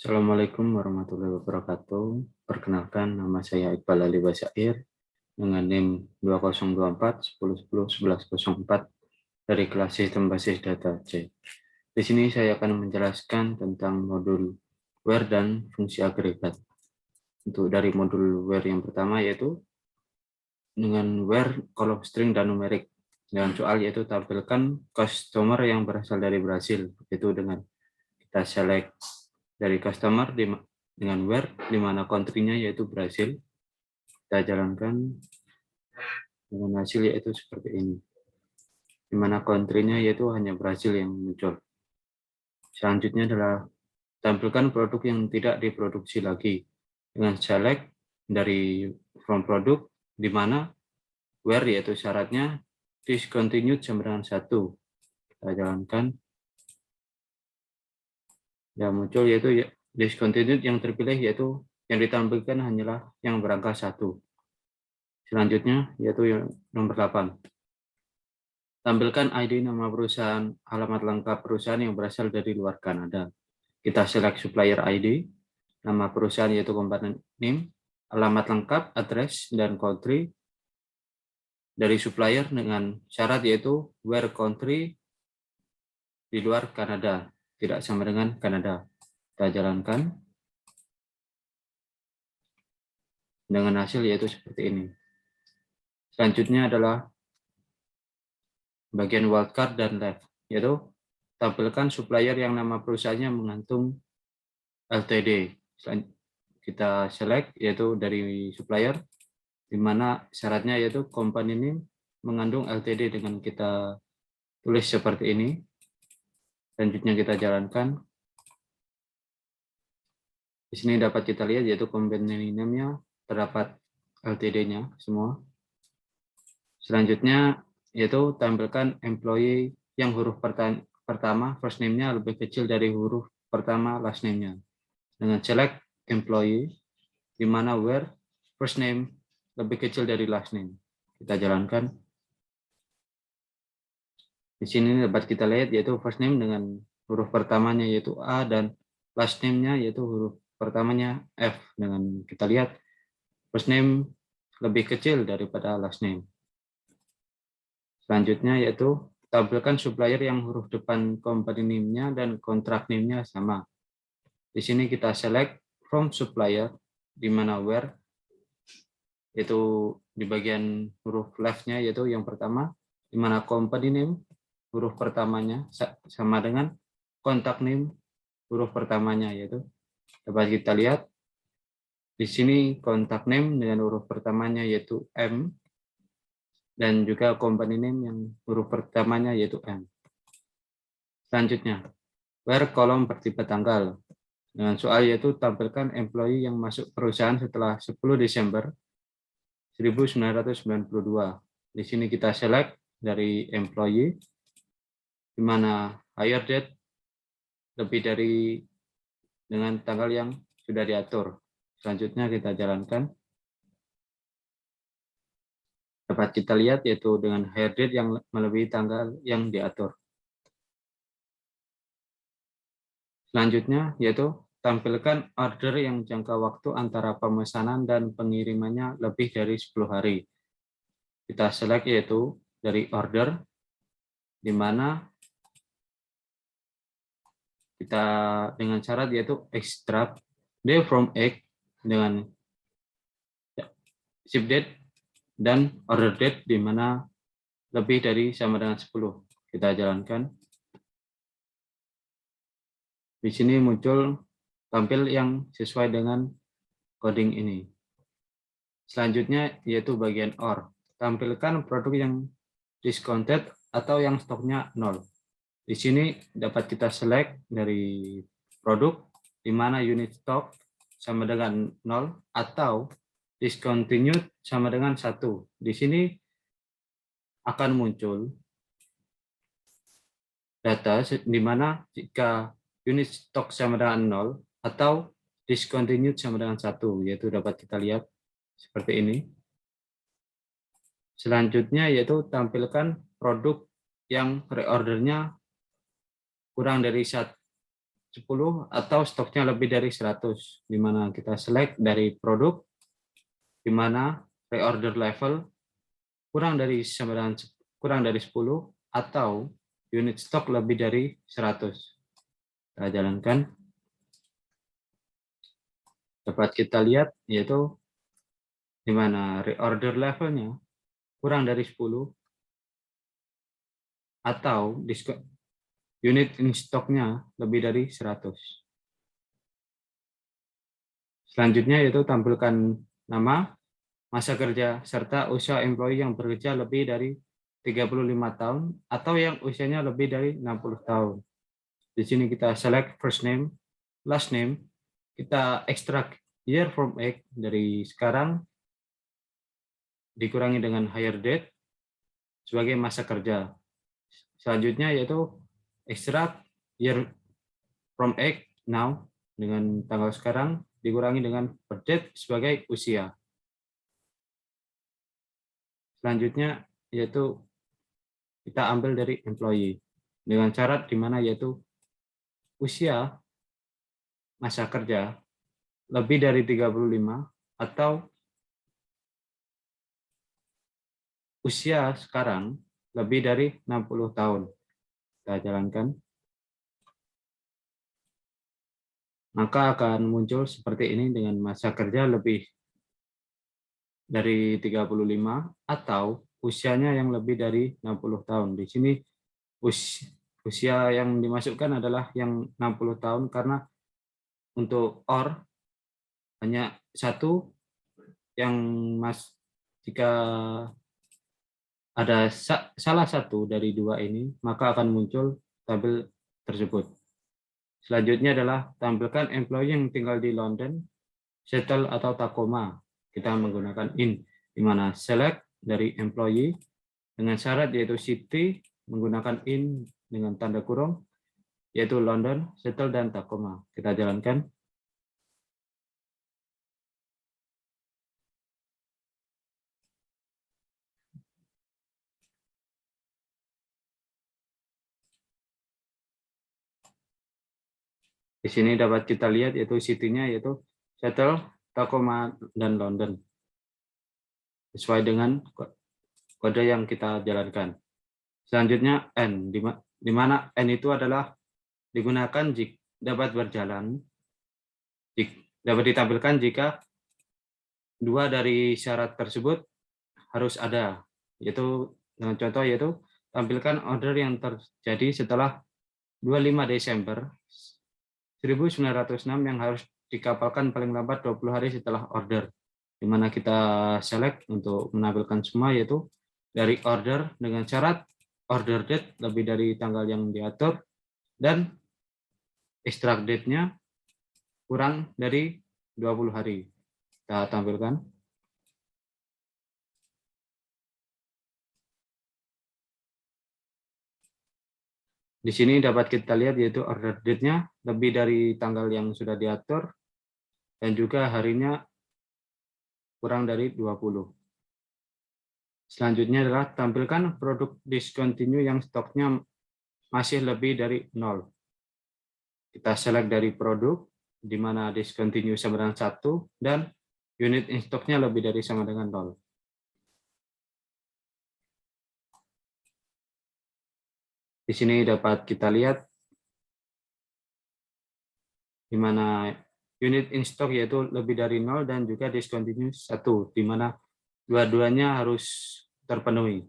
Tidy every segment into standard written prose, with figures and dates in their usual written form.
Assalamualaikum warahmatullahi wabarakatuh. Perkenalkan, nama saya Iqbal Ali Basair dengan NIM 2024 1010 1104 dari kelas Sistem Basis Data C. Di sini saya akan menjelaskan tentang modul where dan fungsi agregat. Untuk dari modul where yang pertama yaitu dengan where kolom string dan numerik. Dengan soal yaitu tampilkan customer yang berasal dari Brasil. Itu dengan kita select dari customer dengan where di mana country-nya yaitu Brasil. Kita jalankan dengan hasil yaitu seperti ini. Di mana country-nya yaitu hanya Brasil yang muncul. Selanjutnya adalah tampilkan produk yang tidak diproduksi lagi dengan select dari from product di mana where yaitu syaratnya discontinued sama dengan 1. Kita jalankan. Yang muncul yaitu discontinued yang terpilih yaitu yang ditampilkan hanyalah yang berangka 1. Selanjutnya yaitu yang nomor 8. Tampilkan ID nama perusahaan, alamat lengkap perusahaan yang berasal dari luar Kanada. Kita select supplier ID, nama perusahaan yaitu component name, alamat lengkap, address, dan country dari supplier dengan syarat yaitu where country di luar Kanada, tidak sama dengan Kanada. Kita jalankan dengan hasil yaitu seperti ini. Selanjutnya adalah bagian wildcard dan left, yaitu tampilkan supplier yang nama perusahaannya mengandung LTD. Kita select yaitu dari supplier, di mana syaratnya yaitu company name mengandung LTD dengan kita tulis seperti ini. Selanjutnya kita jalankan. Di sini dapat kita lihat yaitu company name-nya terdapat LTD-nya semua. Selanjutnya yaitu tampilkan employee yang huruf pertama first name-nya lebih kecil dari huruf pertama last name-nya. Dengan select employee di mana where first name lebih kecil dari last name. Kita jalankan. Di sini dapat kita lihat yaitu first name dengan huruf pertamanya yaitu A dan last name-nya yaitu huruf pertamanya F. Dengan kita lihat first name lebih kecil daripada last name. Selanjutnya yaitu tampilkan supplier yang huruf depan company name-nya dan contract name-nya sama. Di sini kita select from supplier di mana where yaitu di bagian huruf left-nya yaitu yang pertama, di mana company name huruf pertamanya sama dengan contact name huruf pertamanya, yaitu dapat kita lihat di sini contact name dengan huruf pertamanya yaitu M dan juga company name yang huruf pertamanya yaitu M. Selanjutnya, where kolom bertipe tanggal dengan soal yaitu tampilkan employee yang masuk perusahaan setelah 10 Desember 1992. Di sini kita select dari employee, di mana hire date lebih dari dengan tanggal yang sudah diatur. Selanjutnya kita jalankan. Dapat kita lihat yaitu dengan hire date yang melebihi tanggal yang diatur. Selanjutnya yaitu tampilkan order yang jangka waktu antara pemesanan dan pengirimannya lebih dari 10 hari. Kita select yaitu dari order, di mana kita dengan syarat yaitu extract day from egg dengan ship date dan order date di mana lebih dari sama dengan 10. Kita jalankan. Di sini muncul tampil yang sesuai dengan coding ini. Selanjutnya yaitu bagian OR. Tampilkan produk yang discounted atau yang stoknya 0. Di sini dapat kita select dari produk di mana unit stock sama dengan 0 atau discontinued sama dengan 1. Di sini akan muncul data di mana jika unit stock sama dengan 0 atau discontinued sama dengan 1, yaitu dapat kita lihat seperti ini. Selanjutnya yaitu tampilkan produk yang reordernya kurang dari 1 10 atau stoknya lebih dari 100, di mana kita select dari produk, di mana reorder level kurang dari 10 atau unit stok lebih dari 100. Kita jalankan. Dapat kita lihat yaitu di mana reorder levelnya kurang dari 10 atau unit in stoknya lebih dari 100. Selanjutnya yaitu tampilkan nama, masa kerja, serta usia employee yang bekerja lebih dari 35 tahun atau yang usianya lebih dari 60 tahun. Di sini kita select first name, last name, kita extract year from egg dari sekarang, dikurangi dengan hire date sebagai masa kerja. Selanjutnya yaitu extract year from egg now dengan tanggal sekarang, dikurangi dengan birth date sebagai usia. Selanjutnya yaitu kita ambil dari employee dengan syarat di mana yaitu usia masa kerja lebih dari 35 atau usia sekarang lebih dari 60 tahun. Kita jalankan. Maka akan muncul seperti ini dengan masa kerja lebih dari 35 atau usianya yang lebih dari 60 tahun. Di sini usia yang dimasukkan adalah yang 60 tahun karena untuk OR hanya satu yang jika ada salah satu dari dua ini, maka akan muncul tabel tersebut. Selanjutnya adalah tampilkan employee yang tinggal di London, Seattle, atau Tacoma. Kita menggunakan in, di mana select dari employee dengan syarat yaitu city menggunakan in dengan tanda kurung, yaitu London, Seattle, dan Tacoma. Kita jalankan. Di sini dapat kita lihat yaitu city-nya yaitu Seattle, Tacoma, dan London. Sesuai dengan kode yang kita jalankan. Selanjutnya N, di mana N itu adalah digunakan jika dapat berjalan, dapat ditampilkan jika dua dari syarat tersebut harus ada, yaitu dengan contoh yaitu tampilkan order yang terjadi setelah 25 Desember 1906 yang harus dikapalkan paling lambat 20 hari setelah order, di mana kita select untuk menampilkan semua yaitu dari order dengan syarat order date lebih dari tanggal yang diatur dan extract date-nya kurang dari 20 hari. Kita tampilkan. Di sini dapat kita lihat yaitu order date-nya lebih dari tanggal yang sudah diatur dan juga harinya kurang dari 20. Selanjutnya adalah tampilkan produk discontinue yang stoknya masih lebih dari 0. Kita select dari produk, di mana discontinue sama dengan 1, dan unit in stoknya lebih dari sama dengan 0. Di sini dapat kita lihat di mana unit in stock yaitu lebih dari 0 dan juga discontinue 1, di mana dua-duanya harus terpenuhi.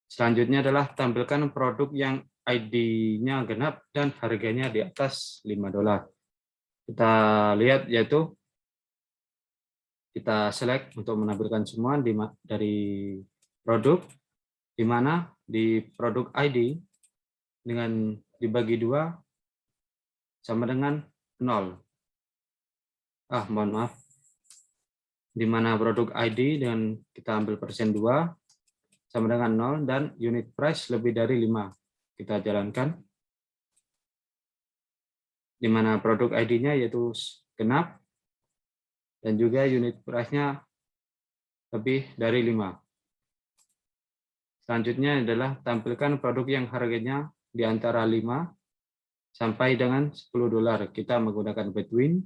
Selanjutnya adalah tampilkan produk yang ID-nya genap dan harganya di atas $5. Kita lihat yaitu kita select untuk menampilkan semua dari produk, di mana di produk ID dengan dibagi 2 sama dengan 0. Mohon maaf. Di mana produk ID dengan kita ambil persen 2 sama dengan 0 dan unit price lebih dari 5. Kita jalankan. Di mana produk ID-nya yaitu genap dan juga unit price-nya lebih dari 5. Selanjutnya adalah tampilkan produk yang harganya di antara 5 sampai dengan $10. Kita menggunakan between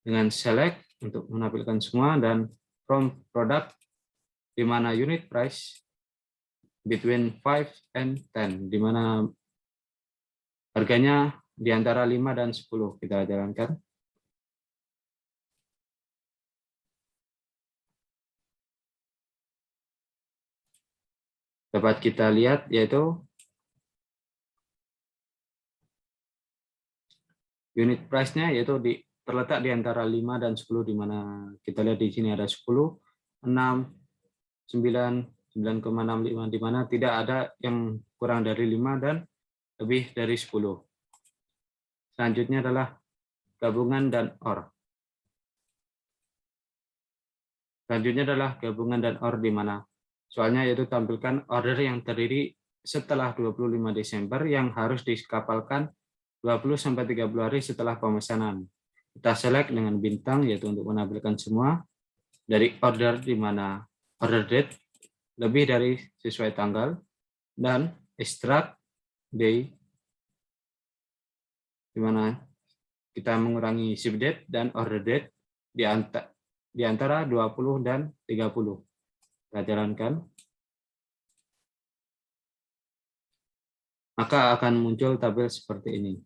dengan select untuk menampilkan semua, dan from product di mana unit price between 5 and 10, di mana harganya di antara 5 dan 10. Kita jalankan. Dapat kita lihat yaitu unit price-nya yaitu terletak di antara 5 dan 10, di mana kita lihat di sini ada 10, 6, 9, 9,65, di mana tidak ada yang kurang dari 5 dan lebih dari 10. Selanjutnya adalah gabungan dan OR. Selanjutnya adalah gabungan dan OR, di mana soalnya yaitu tampilkan order yang terdiri setelah 25 Desember yang harus dikapalkan 20-30 hari setelah pemesanan. Kita select dengan bintang yaitu untuk menampilkan semua dari order, di mana order date lebih dari sesuai tanggal, dan extract day di mana kita mengurangi ship date dan order date di antara 20 dan 30. Kita jalankan. Maka akan muncul tabel seperti ini.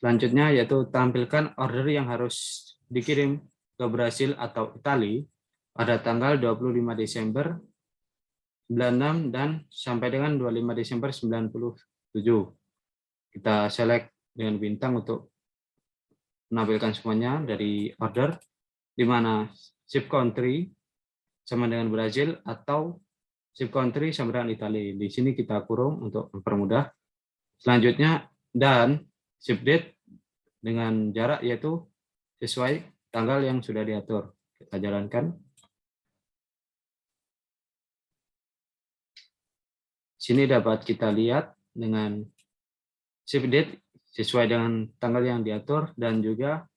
Selanjutnya yaitu tampilkan order yang harus dikirim ke Brasil atau Italia pada tanggal 25 Desember 96 dan sampai dengan 25 Desember 97. Kita select dengan bintang untuk menampilkan semuanya dari order, di mana ship country sama dengan Brazil atau ship country sama dengan Italia. Di sini kita kurung untuk mempermudah. Selanjutnya, dan ship date dengan jarak yaitu sesuai tanggal yang sudah diatur. Kita jalankan. Sini dapat kita lihat dengan ship date sesuai dengan tanggal yang diatur, dan juga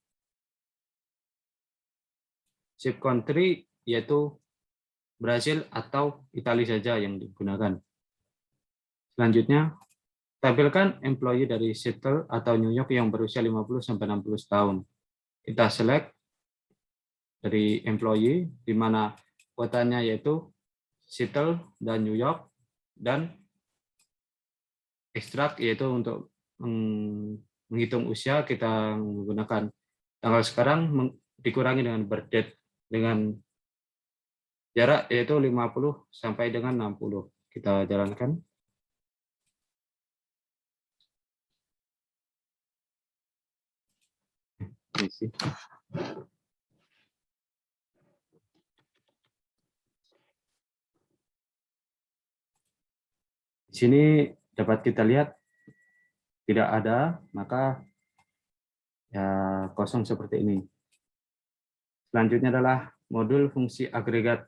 ship country yaitu Brasil atau Italia saja yang digunakan. Selanjutnya, tampilkan employee dari Seattle atau New York yang berusia 50-60 tahun. Kita select dari employee, di mana kotanya yaitu Seattle dan New York, dan ekstrak yaitu untuk menghitung usia kita menggunakan tanggal sekarang dikurangi dengan birth date dengan jarak yaitu 50 sampai dengan 60. Kita jalankan. Isi. Di sini dapat kita lihat tidak ada, maka ya kosong seperti ini. Selanjutnya adalah modul fungsi agregat,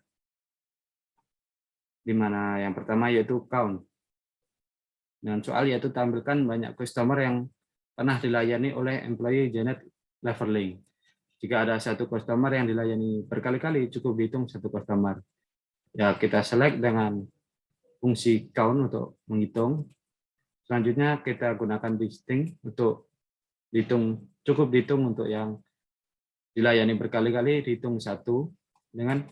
di mana yang pertama yaitu count. Dan soal yaitu tampilkan banyak customer yang pernah dilayani oleh employee Janet Leverling. Jika ada satu customer yang dilayani berkali-kali, cukup dihitung satu customer. Ya, kita select dengan fungsi count untuk menghitung. Selanjutnya kita gunakan distinct untuk dihitung, cukup dihitung untuk yang dilayani berkali-kali, dihitung satu dengan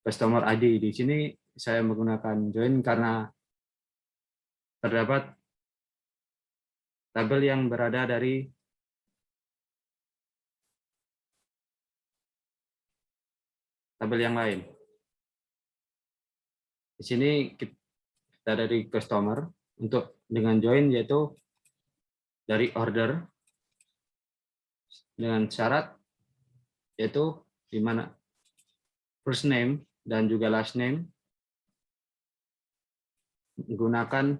customer ID. Di sini saya menggunakan join karena terdapat tabel yang berada dari tabel yang lain. Di sini kita dari customer, untuk dengan join yaitu dari order dengan syarat yaitu di mana first name dan juga last name menggunakan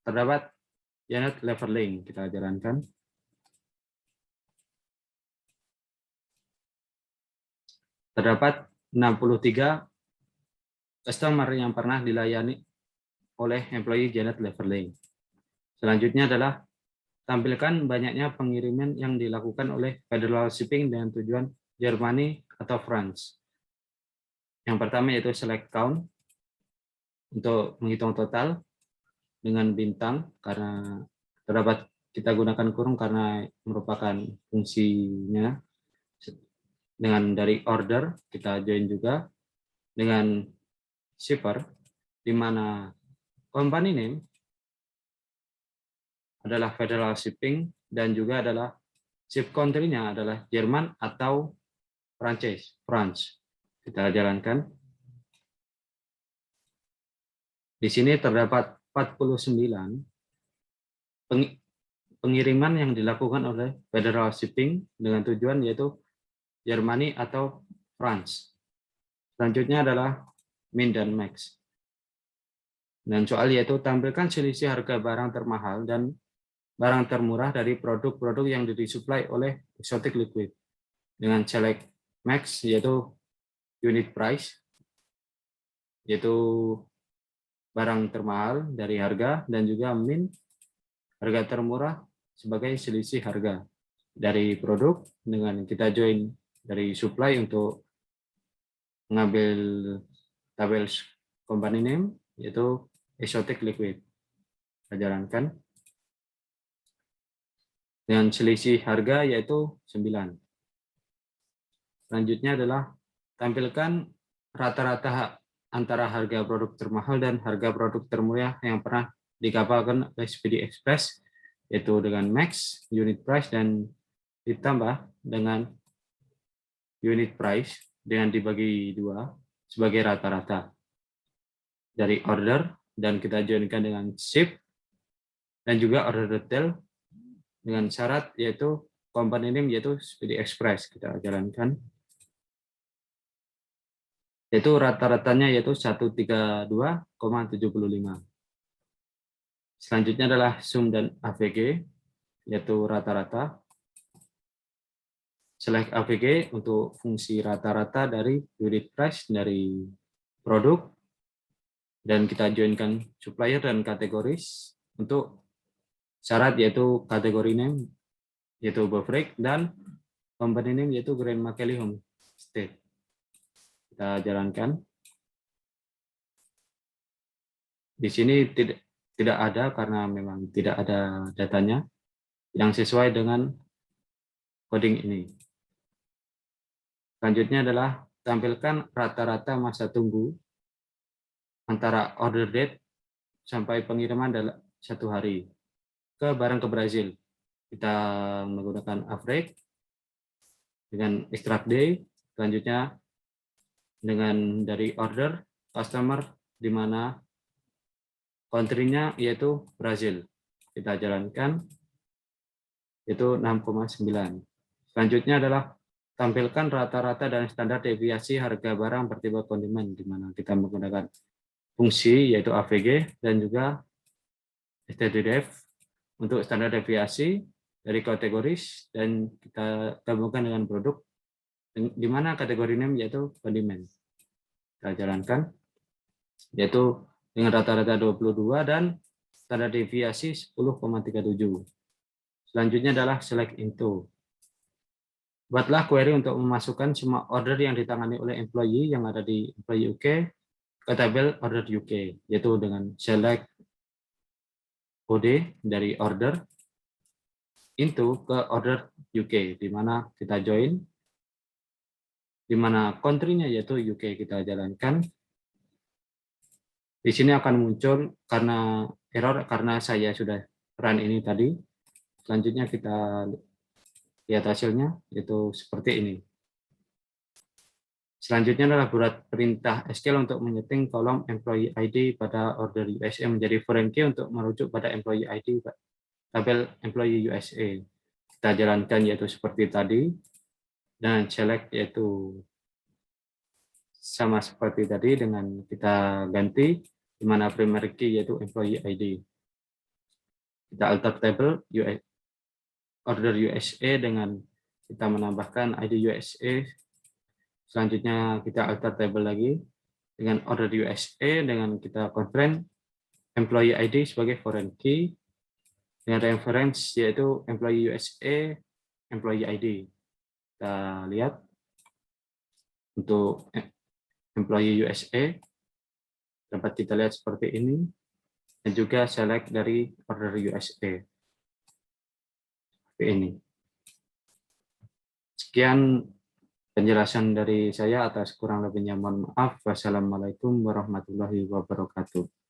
terdapat Janet Leverling. Kita jalankan. Terdapat 63 customer yang pernah dilayani oleh employee Janet Leverling. Selanjutnya adalah tampilkan banyaknya pengiriman yang dilakukan oleh Federal Shipping dengan tujuan Jermani atau France. Yang pertama yaitu select count untuk menghitung total. dengan bintang karena terdapat kita gunakan kurung karena merupakan fungsinya. Dengan dari order kita join juga dengan shipper, di mana company name adalah Federal Shipping dan juga adalah ship country-nya adalah Jerman atau Prancis, France. Kita jalankan. Di sini terdapat 49 pengiriman yang dilakukan oleh Federal Shipping dengan tujuan yaitu Jermani atau France. Selanjutnya adalah min dan max. Dan soal yaitu tampilkan selisih harga barang termahal dan barang termurah dari produk-produk yang disuplai oleh Exotic Liquid. Dengan select max yaitu unit price, yaitu barang termahal dari harga, dan juga min harga termurah sebagai selisih harga dari produk, dengan kita join dari supply untuk mengambil tabel company name yaitu Exotic Liquid. Kita jalankan dengan selisih harga yaitu 9. Selanjutnya adalah tampilkan rata-rata antara harga produk termahal dan harga produk termurah yang pernah dikapalkan oleh Speedy Express, yaitu dengan max, unit price, dan ditambah dengan unit price dengan dibagi 2 sebagai rata-rata dari order, dan kita joinkan dengan ship dan juga order detail dengan syarat yaitu company name yaitu Speedy Express. Kita jalankan. Yaitu rata-ratanya yaitu 132,75. Selanjutnya adalah sum dan AVG, yaitu rata-rata. Select AVG untuk fungsi rata-rata dari unit price dari produk, dan kita joinkan supplier dan kategoris untuk syarat yaitu kategori name yaitu Bofrek dan company name yaitu Grand Makeli Homestay. Kita jalankan. Di sini tidak ada karena memang tidak ada datanya yang sesuai dengan coding ini. Selanjutnya adalah tampilkan rata-rata masa tunggu antara order date sampai pengiriman dalam 1 hari ke barang ke Brazil. Kita menggunakan average dengan extract day. Selanjutnya dengan dari order customer di mana country-nya yaitu Brazil. Kita jalankan yaitu 6,9. Selanjutnya adalah tampilkan rata-rata dan standar deviasi harga barang bertipe kondimen, di mana kita menggunakan fungsi yaitu AVG dan juga stdref untuk standar deviasi dari kategoris, dan kita gabungkan dengan produk di mana kategori name yaitu kondimen. Kita jalankan yaitu dengan rata-rata 22 dan standar deviasi 10,37. Selanjutnya adalah select into. Buatlah query untuk memasukkan semua order yang ditangani oleh employee yang ada di employee UK ke tabel order UK, yaitu dengan select OD dari order into ke order UK, di mana kita join, di mana country-nya yaitu UK. Kita jalankan. Di sini akan muncul karena error karena saya sudah run ini tadi. Selanjutnya kita lihat hasilnya, yaitu seperti ini. Selanjutnya adalah buat perintah SQL untuk menyeting kolom employee ID pada order USA menjadi foreign key untuk merujuk pada employee ID tabel employee USA. Kita jalankan yaitu seperti tadi, dan select yaitu sama seperti tadi dengan kita ganti di mana primary key yaitu employee ID. Kita alter table order USA dengan kita menambahkan ID USA. Selanjutnya kita alter table lagi dengan order USA dengan kita confirm employee ID sebagai foreign key dengan reference yaitu employee USA employee ID. Kita lihat untuk employee USA dapat kita lihat seperti ini. dan juga select dari order USA. Ini. Sekian penjelasan dari saya, atas kurang lebihnya mohon maaf. Wassalamualaikum warahmatullahi wabarakatuh.